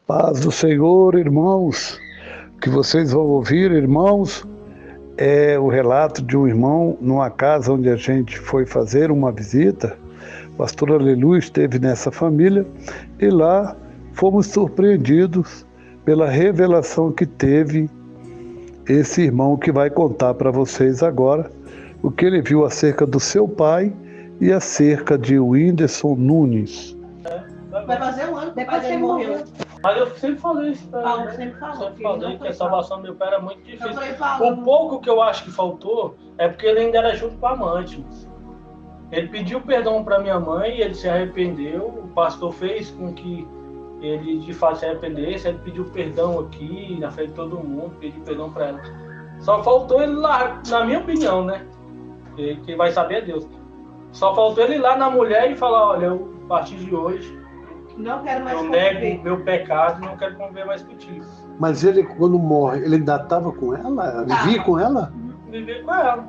Paz do Senhor, irmãos. O que vocês vão ouvir, irmãos, é o relato de um irmão numa casa onde a gente foi fazer uma visita. O pastor Aleluia esteve nessa família e lá fomos surpreendidos pela revelação que teve esse irmão que vai contar para vocês agora o que ele viu acerca do seu pai e acerca de Whindersson Nunes. Vai fazer um ano depois que ele morreu. Mas eu sempre falei isso pra Paulo ele, né? sempre falou. Sempre falei que a salvação do meu pai era muito difícil. Paulo, O pouco que eu acho que faltou é porque ele ainda era junto com a amante. Ele pediu perdão para minha mãe, ele se arrependeu, o pastor fez com que ele de fato se arrependesse, ele pediu perdão aqui, na frente de todo mundo, pediu perdão para ela. Só faltou ele lá, na minha opinião, né? Quem vai saber é Deus. Só faltou ele ir lá na mulher e falar, olha, eu, a partir de hoje, não quero mais eu conviver. nego meu pecado e não quero conviver mais contigo. Mas ele, quando morre, ele ainda estava com ela? Vivia com ela? Viver com ela.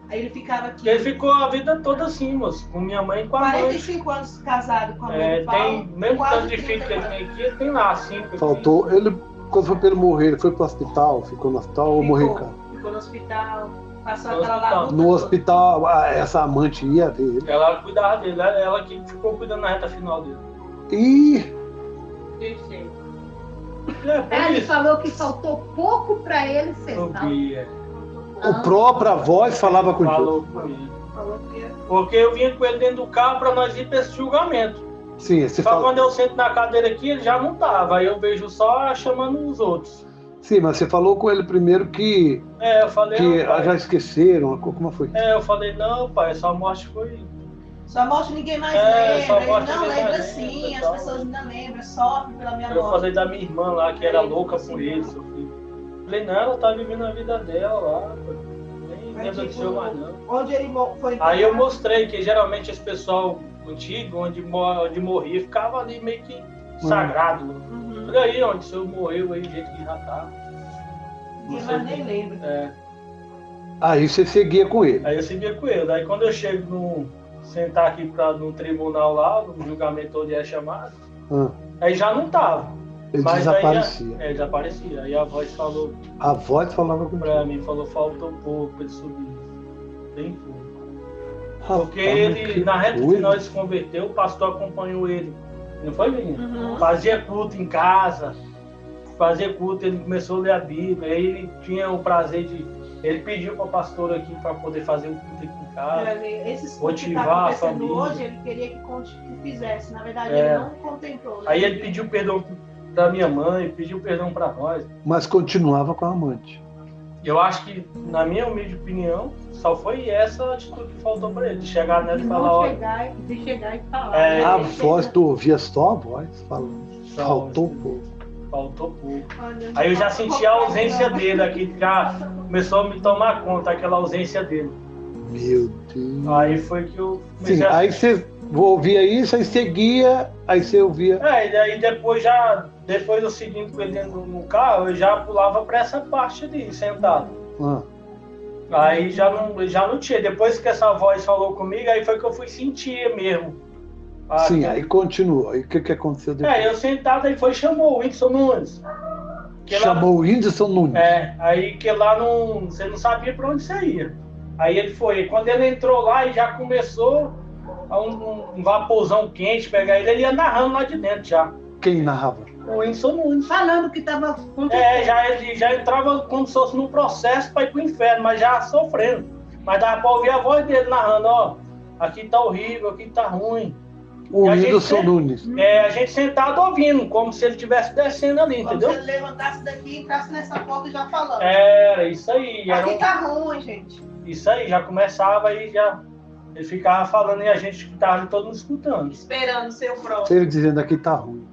Aí ele ficava aqui. Ele ficou a vida toda assim, moço, com minha mãe e com a mãe. 45 anos casado com a mãe do Paulo. Tem, mesmo tanto de filho que ele tem aqui, ele tem lá, 5. Faltou, ele, quando foi para ele morrer, ele foi para o hospital, ficou no hospital ou morreu em casa? Ficou no hospital, passou No aquela hospital. labuta. No hospital, essa amante ia ver ele. Ela cuidava dele, ela que ficou cuidando na reta final dele. E Sim. Por Ele isso. falou que faltou pouco para ele ser Eu salvo. vi, o próprio voz falava contigo. falou comigo. Falou que Porque eu vinha com ele dentro do carro para nós ir para esse julgamento. Sim, você Só fala. quando eu sento na cadeira aqui, ele já não tava. Aí eu vejo só chamando os outros. Sim, mas você falou com ele primeiro que Eu falei, não, pai. já esqueceram, como foi? Eu falei, não, pai, sua morte foi. sua morte ninguém mais sua lembra. morte Ele não ninguém lembra mais sim, lembra, as tal. pessoas ainda lembram, sofrem pela minha Eu morte. falei da minha irmã lá, que era louca por ele, seu filho. Falei, não, ela tá vivendo a vida dela lá, pô. Nem Mas, lembra do tipo, seu mais não. Onde ele foi Aí eu enterrado, mostrei que geralmente esse pessoal antigo, onde morria, ficava ali meio que sagrado. Uhum. Olha aí onde o senhor morreu aí, do jeito que já tá. Ninguém mais nem lembra. Aí você seguia com ele. Aí eu seguia com ele. Aí quando eu chego sentar aqui no tribunal lá, no julgamento onde é chamado, Ah, aí já não tava. ele Mas desaparecia. Aí, desaparecia. Aí a voz falou A voz falava pra contigo. mim, faltou pouco pra ele subir. Bem pouco. Rapaz, Porque ele, que na reta coisa. final, ele se converteu, o pastor acompanhou ele. Não foi, menino? Uhum. Fazia culto em casa, fazia culto, ele começou a ler a Bíblia, aí ele tinha o prazer de. Ele pediu para o pastor aqui para poder fazer o culto aqui em casa. Esses que motivar tá a acontecendo família. hoje, ele queria que fizesse. Na verdade, É. ele não contemplou. Né? Aí ele pediu perdão da minha mãe, pediu perdão para nós. Mas continuava com a amante. Eu acho que, na minha humilde opinião, só foi essa atitude que faltou para ele, de chegar nela e falar, Não olha, chegar e falar. É, né? A Ele voz, chega- tu ouvia só a voz falando. Só, Faltou pouco. faltou pouco. Olha, Aí eu já senti a ausência dele aqui, já começou a me tomar conta, aquela ausência dele. Meu Deus. Aí foi que eu Sim, comecei a... aí você ouvia isso, aí seguia, aí você ouvia. E aí depois eu seguindo com ele dentro no carro, eu já pulava para essa parte ali, sentado. Ah, Aí já não tinha. Depois que essa voz falou comigo, aí foi que eu fui sentir mesmo. sim, aí continuou. Aí o que aconteceu depois? Eu sentado, aí foi e chamou o Whindersson Nunes. Que lá- Chamou o Whindersson Nunes. aí que lá você não sabia para onde você ia. Aí ele foi. Quando ele entrou lá e já começou um vaporzão quente pegar ele, ele ia narrando lá de dentro já. Quem narrava? O Whindersson Nunes. Falando que estava Ele já entrava como se fosse num processo para ir pro inferno, mas já sofrendo. Mas dava para ouvir a voz dele narrando, ó, aqui tá horrível, aqui tá ruim. O E a gente Whindersson sempre- Nunes. A gente sentado ouvindo, como se ele estivesse descendo ali, Como entendeu? se ele levantasse daqui e entrasse nessa porta já falando. Era isso aí. Era Aqui um- tá ruim, gente. Isso aí, já começava e já. Ele ficava falando e a gente estava ali todo mundo escutando. Esperando ser o próximo. Ele dizendo aqui tá ruim.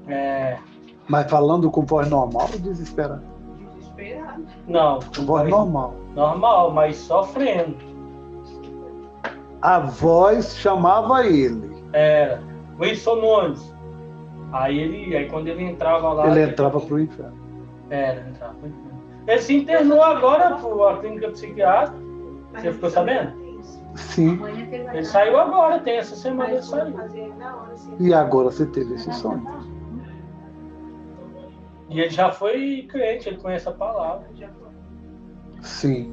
Mas falando com voz normal ou desesperado? Desesperado. Não, Com voz normal. normal, mas sofrendo. A voz chamava ele. Era. Wilson Nunes. Aí quando ele entrava lá. Ele entrava pro inferno. Entrava. Ele se internou agora pra clínica psiquiátrica. Mas Você ficou ele sabendo? tem isso. Sim. Amanhã que ele vai Ele dar. saiu agora, tem essa semana ele Mas vamos saiu. fazer na hora, assim. E agora você teve esse sonho. E ele já foi crente, ele conhece a palavra. Sim.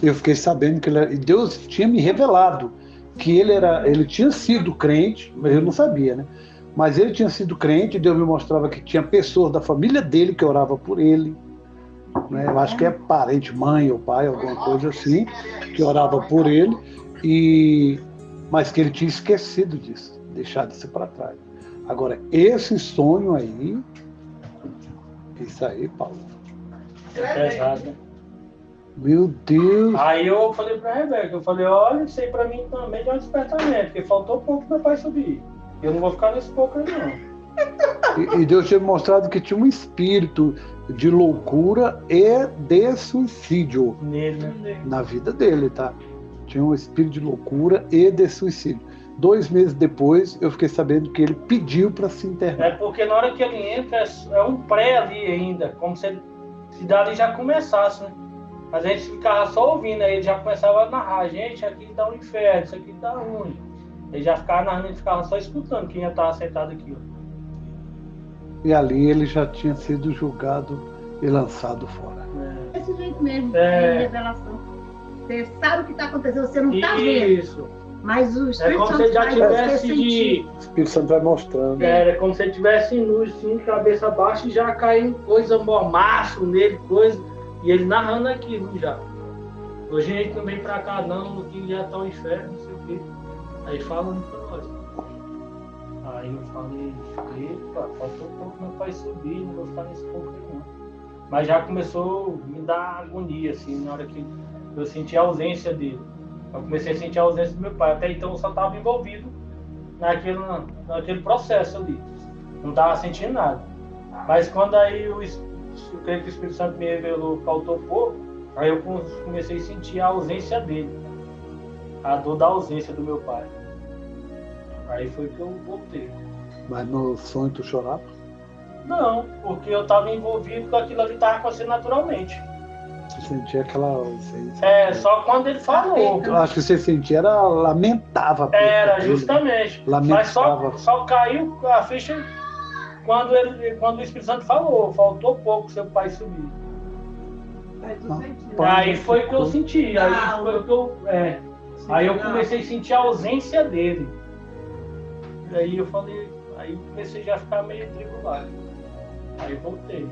Eu fiquei sabendo que Deus tinha me revelado que ele tinha sido crente, mas eu não sabia, né? Mas ele tinha sido crente, Deus me mostrava que tinha pessoas da família dele que oravam por ele, né? Eu acho que é parente, mãe ou pai, alguma coisa assim, que orava por ele, mas que ele tinha esquecido disso, deixado isso para trás. Agora, esse sonho aí, isso aí, Paulo. É pesado. Meu Deus! Aí eu falei pra Rebeca, olha, isso aí pra mim também é um despertamento, porque faltou pouco pro meu pai subir. Eu não vou ficar nesse pouco aí, não. E Deus tinha mostrado que tinha um espírito de loucura e de suicídio Nele, né? na vida dele, tá? Tinha um espírito de loucura e de suicídio. 2 meses depois, eu fiquei sabendo que ele pediu para se internar. É porque na hora que ele entra, é um pré ali ainda, como se dali já começasse, né? Mas a gente ficava só ouvindo, aí ele já começava a narrar, gente, aqui tá um inferno, isso aqui tá ruim. Ele já ficava narrando, ele ficava só escutando quem já estava sentado aqui, ó. E ali ele já tinha sido julgado e lançado fora. Desse jeito mesmo, É. revelação. Você sabe o que está acontecendo, você não está vendo. Isso. Mas o É Espírito como se Santo ele já faz você tivesse sentir. O Espírito Santo vai mostrando. Era como se ele tivesse nu, assim, cabeça baixa e já caindo coisa, mormaço nele, coisa. E ele narrando aquilo já. Hoje a gente não vem pra cá não, que já tá um inferno, não sei o quê. Aí falando pra nós. Aí eu falei, epa, faltou um pouco meu pai subir, não vou ficar nesse pouco aí não. Mas já começou a me dar agonia, assim, na hora que eu senti a ausência dele. Eu comecei a sentir a ausência do meu pai. Até então eu só estava envolvido naquele processo ali. Não estava sentindo nada. Mas quando aí eu creio que o Espírito Santo me revelou que faltou pouco, aí eu comecei a sentir a ausência dele. A dor da ausência do meu pai. Aí foi que eu voltei. Mas no sonho tu chorava? Não, porque eu estava envolvido com aquilo ali que estava acontecendo naturalmente. Você sentia aquela ausência? É, só quando ele falou. Eu acho que você sentia, lamentava. Era, justamente. Mas Lamentava. só caiu a ficha quando o Espírito Santo falou, faltou pouco seu pai subir. Aí foi que eu senti, aí foi que aí eu comecei a sentir a ausência dele. E aí eu falei, aí comecei já a ficar meio tribulado. Aí voltei.